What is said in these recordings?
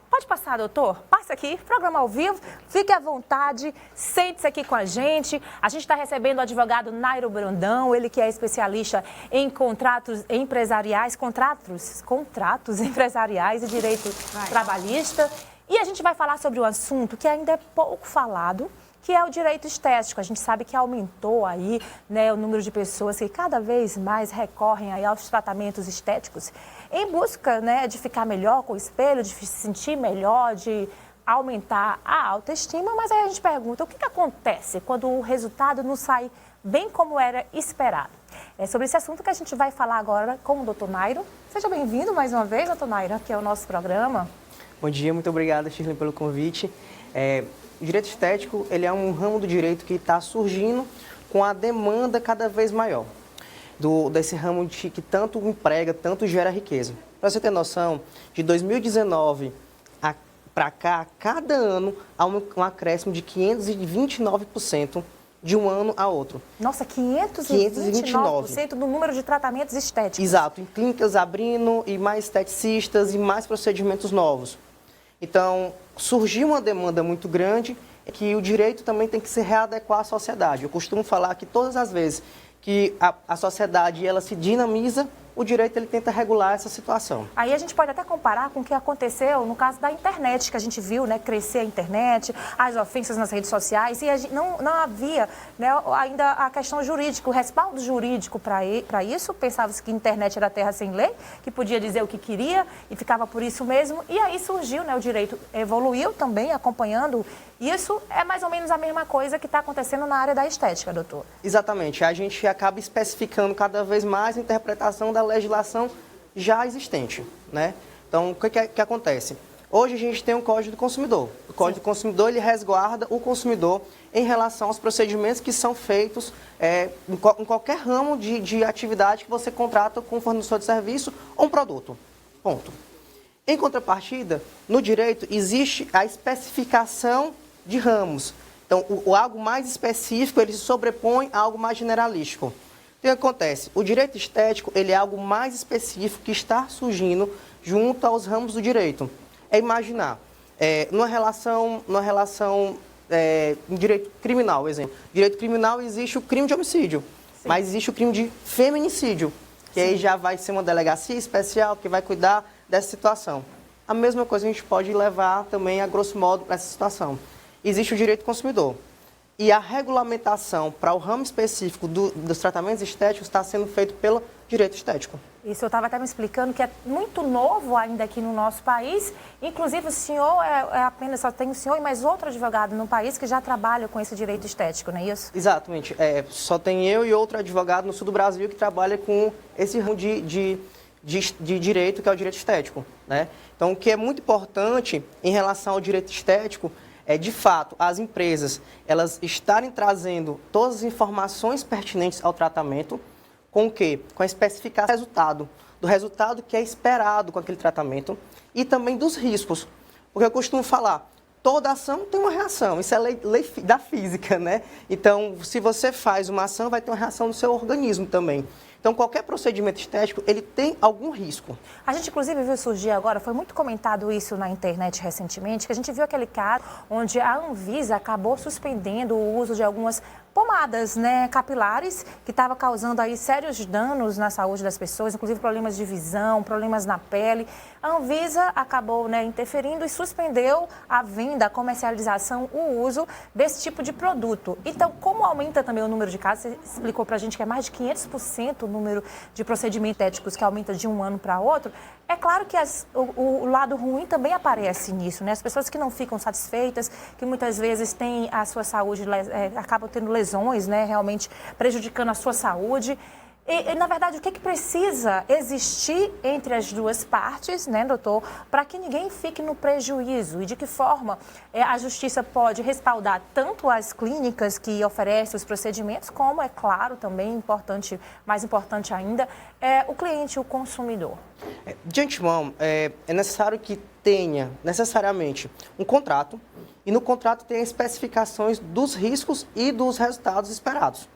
Pode passar, doutor. Passa aqui, programa ao vivo. Fique à vontade, sente-se aqui com a gente. A gente está recebendo o advogado Nairo Brandão, ele que é especialista em contratos empresariais, contratos empresariais e direito trabalhista. E a gente vai falar sobre um assunto que ainda é pouco falado, que é o direito estético. A gente sabe que aumentou aí, né, o número de pessoas que cada vez mais recorrem aí aos tratamentos estéticos em busca, né, de ficar melhor com o espelho, de se sentir melhor, de aumentar a autoestima. Mas aí a gente pergunta, o que acontece quando o resultado não sai bem como era esperado? É sobre esse assunto que a gente vai falar agora com o doutor Nairo. Seja bem-vindo mais uma vez, doutor Nairo, aqui é o nosso programa. Bom dia, muito obrigada, Shirley, pelo convite. O direito estético, ele é um ramo do direito que está surgindo com a demanda cada vez maior desse ramo que tanto emprega, tanto gera riqueza. Para você ter noção, de 2019 para cá, cada ano há um acréscimo de 529% de um ano a outro. Nossa, 529% do número de tratamentos estéticos. Exato, em clínicas abrindo e mais esteticistas e mais procedimentos novos. Então, surgiu uma demanda muito grande que o direito também tem que se readequar à sociedade. Eu costumo falar que todas as vezes que a sociedade ela se dinamiza, o direito ele tenta regular essa situação. Aí a gente pode até comparar com o que aconteceu no caso da internet, que a gente viu, né, crescer a internet, as ofensas nas redes sociais, e não havia, né, ainda a questão jurídica, o respaldo jurídico para isso. Pensava-se que a internet era terra sem lei, que podia dizer o que queria e ficava por isso mesmo. E aí surgiu, né, o direito evoluiu também, acompanhando. Isso é mais ou menos a mesma coisa que está acontecendo na área da estética, doutor. Exatamente. A gente acaba especificando cada vez mais a interpretação da legislação já existente, né? Então, o que acontece? Hoje a gente tem um Código do Consumidor. O Código do Consumidor, ele resguarda o consumidor em relação aos procedimentos que são feitos em qualquer ramo de atividade que você contrata com um fornecedor de serviço ou um produto. Ponto. Em contrapartida, no direito existe a especificação de ramos. Então, o algo mais específico, ele se sobrepõe a algo mais generalístico. Então, o que acontece? O direito estético, ele é algo mais específico que está surgindo junto aos ramos do direito. É imaginar, numa relação em direito criminal, exemplo. Em direito criminal existe o crime de homicídio, sim, mas existe o crime de feminicídio, que sim, aí já vai ser uma delegacia especial que vai cuidar dessa situação. A mesma coisa a gente pode levar também, a grosso modo, para essa situação. Existe o direito do consumidor. E a regulamentação para o ramo específico dos tratamentos estéticos está sendo feito pelo direito estético. Isso eu estava até me explicando que é muito novo ainda aqui no nosso país. Inclusive o senhor apenas só tem o senhor e mais outro advogado no país que já trabalha com esse direito estético, não é isso? Exatamente. Só tem eu e outro advogado no sul do Brasil que trabalha com esse ramo de direito, que é o direito estético, né? Então, o que é muito importante em relação ao direito estético é, de fato, as empresas elas estarem trazendo todas as informações pertinentes ao tratamento, com o quê? Com a especificação do resultado que é esperado com aquele tratamento e também dos riscos. Porque eu costumo falar, toda ação tem uma reação, isso é lei da física, né? Então, se você faz uma ação, vai ter uma reação no seu organismo também. Então, qualquer procedimento estético, ele tem algum risco. A gente, inclusive, viu surgir agora, foi muito comentado isso na internet recentemente, que a gente viu aquele caso onde a Anvisa acabou suspendendo o uso de algumas pomadas, né, capilares, que estava causando aí sérios danos na saúde das pessoas, inclusive problemas de visão, problemas na pele. A Anvisa acabou, né, interferindo e suspendeu a venda, a comercialização, o uso desse tipo de produto. Então, como aumenta também o número de casos, você explicou para a gente que é mais de 500% o número de procedimentos estéticos que aumenta de um ano para outro, é claro que o lado ruim também aparece nisso, né? As pessoas que não ficam satisfeitas, que muitas vezes têm a sua saúde, acabam tendo lesões, né? Realmente prejudicando a sua saúde. E, na verdade, o que precisa existir entre as duas partes, né, doutor, para que ninguém fique no prejuízo? E de que forma a justiça pode respaldar tanto as clínicas que oferecem os procedimentos, como, é claro, também importante, mais importante ainda, o cliente, o consumidor? De antemão, é necessário que tenha, necessariamente, um contrato, e no contrato tenha especificações dos riscos e dos resultados esperados.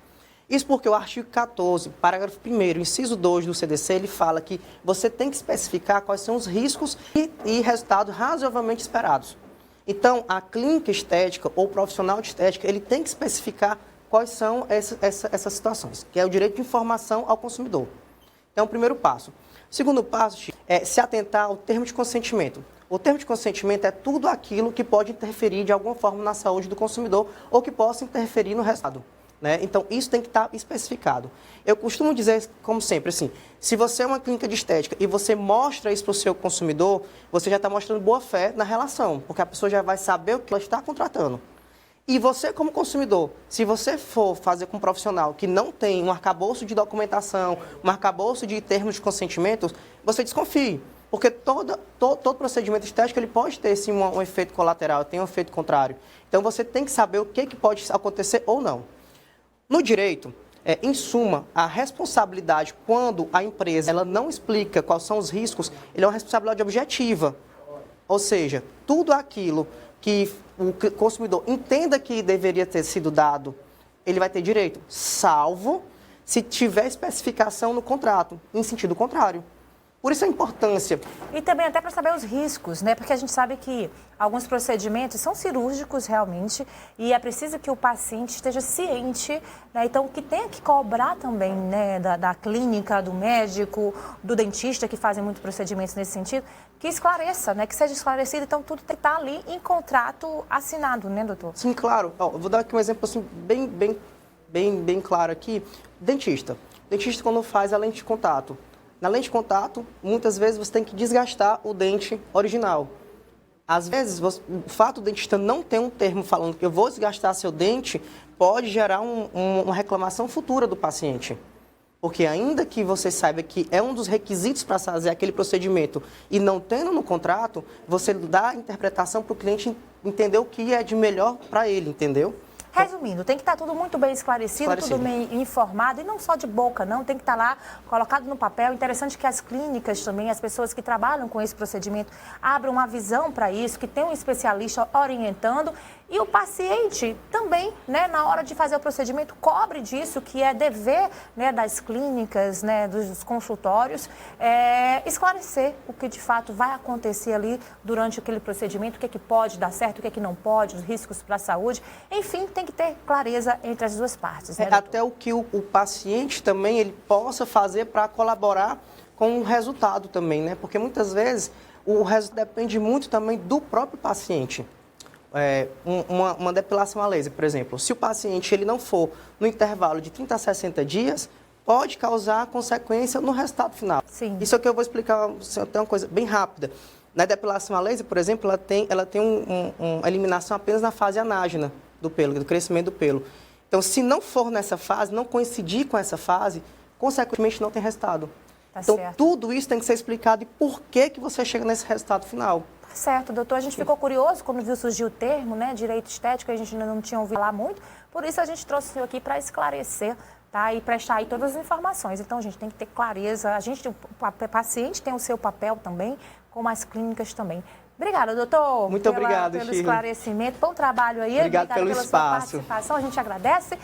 Isso porque o artigo 14, parágrafo 1º, inciso 2 do CDC, ele fala que você tem que especificar quais são os riscos e resultados razoavelmente esperados. Então, a clínica estética ou profissional de estética, ele tem que especificar quais são essas situações, que é o direito de informação ao consumidor. Então, o primeiro passo. O segundo passo é se atentar ao termo de consentimento. O termo de consentimento é tudo aquilo que pode interferir de alguma forma na saúde do consumidor ou que possa interferir no resultado, né? Então, isso tem que estar especificado. Eu costumo dizer, como sempre, assim, se você é uma clínica de estética e você mostra isso para o seu consumidor, você já está mostrando boa fé na relação, porque a pessoa já vai saber o que ela está contratando. E você, como consumidor, se você for fazer com um profissional que não tem um arcabouço de documentação, um arcabouço de termos de consentimento, você desconfie. Porque todo procedimento estético ele pode ter sim, um efeito colateral, tem um efeito contrário. Então, você tem que saber o que pode acontecer ou não. No direito, em suma, a responsabilidade, quando a empresa ela não explica quais são os riscos, ele é uma responsabilidade objetiva. Ou seja, tudo aquilo que o consumidor entenda que deveria ter sido dado, ele vai ter direito, salvo se tiver especificação no contrato, em sentido contrário. Por isso a importância. E também até para saber os riscos, né? Porque a gente sabe que alguns procedimentos são cirúrgicos realmente e é preciso que o paciente esteja ciente, né? Então, que tenha que cobrar também, né? Da clínica, do médico, do dentista, que fazem muitos procedimentos nesse sentido, que esclareça, né? Que seja esclarecido. Então, tudo tem que estar ali em contrato assinado, né, doutor? Sim, claro. Ó, eu vou dar aqui um exemplo assim, bem claro aqui. Dentista. Dentista, quando faz a lente de contato. Na lente de contato, muitas vezes você tem que desgastar o dente original. Às vezes, o fato do dentista não ter um termo falando que eu vou desgastar seu dente, pode gerar uma reclamação futura do paciente. Porque ainda que você saiba que é um dos requisitos para fazer aquele procedimento e não tendo no contrato, você dá a interpretação para o cliente entender o que é de melhor para ele, entendeu? Resumindo, tem que estar tudo muito bem esclarecido, tudo bem informado, e não só de boca, não, tem que estar lá colocado no papel. Interessante que as clínicas também, as pessoas que trabalham com esse procedimento, abram uma visão para isso, que tem um especialista orientando, e o paciente também, né, na hora de fazer o procedimento, cobre disso, que é dever, né, das clínicas, né, dos consultórios, esclarecer o que de fato vai acontecer ali durante aquele procedimento, o que é que pode dar certo, o que é que não pode, os riscos para a saúde. Enfim, tem que ter clareza entre as duas partes. Né, até o que o paciente também ele possa fazer para colaborar com o resultado também, né? Porque muitas vezes o resultado depende muito também do próprio paciente. Uma depilação a laser, por exemplo, se o paciente ele não for no intervalo de 30 a 60 dias, pode causar consequência no resultado final. Sim. Isso é o que eu vou explicar, tem uma coisa bem rápida. Na depilação a laser, por exemplo, ela tem uma eliminação apenas na fase anágena do pelo, do crescimento do pelo. Então, se não for nessa fase, não coincidir com essa fase, consequentemente não tem resultado. Tá então, certo. tudo isso tem que ser explicado e por que você chega nesse resultado final. Certo, doutor. A gente ficou curioso quando viu surgir o termo, né, direito estético, a gente ainda não tinha ouvido falar muito, por isso a gente trouxe o senhor aqui para esclarecer, tá, e prestar aí todas as informações. Então, a gente tem que ter clareza, o paciente tem o seu papel também, como as clínicas também. Obrigada, doutor. Muito obrigado, pelo Shirley. esclarecimento. Bom trabalho aí. Obrigado pelo pela espaço. sua participação. A gente agradece.